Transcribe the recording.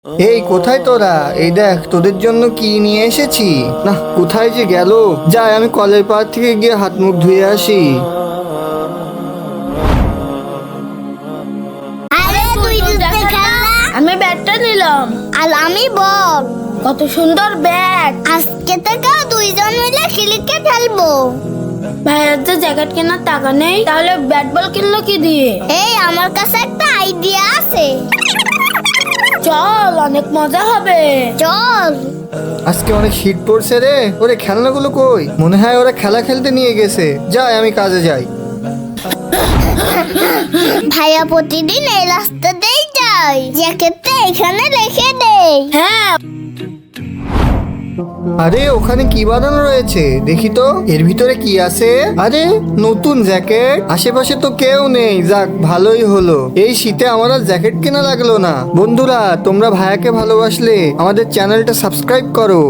এই কোথায় তোরা? এই দেখ তোদের জন্য কি নিয়ে এসেছি। না কোথায় যে গেল, যাই আমি কলের পাড় থেকে গিয়ে হাত মুখ ধুয়ে আসি। আরে তুই জুতে খেলনা, আমি ব্যাগটা নিলাম। আর আমি বল। কত সুন্দর ব্যাগ। আজকে থেকে দুইজন মিলে খিলিকে খেলবো। ভাইয়ার যে জ্যাকেট কেনার টাকা নেই, তাহলে ব্যাট বল কিনলো কি দিয়ে? এই আমার কাছে একটা আইডিয়া আছে, চল, অনেক মজা হবে। চল। আজকে অনেক শীত পড়ছে রে। ওরে খেলনাগুলো কই? মনে হয় ওরা খেলা খেলতে নিয়ে গেছে। যাই আমি কাজে যাই। ভাইয়া প্রতিদিন এই রাস্তা দিয়ে যায়, জ্যাকেটটা এখানে রেখে দেই। হ্যাঁ, আরে ওখানে কি বানানো রয়েছে দেখি তো, এর ভিতরে কি আছে? আরে নতুন জ্যাকেট। আশেপাশে তো কেউ নেই, যাক ভালোই হলো। এই শীতে আমার আর জ্যাকেট কেনা লাগলো না। বন্ধুরা, তোমরা ভাইয়াকে ভালোবাসলে আমাদের চ্যানেলটা সাবস্ক্রাইব করো।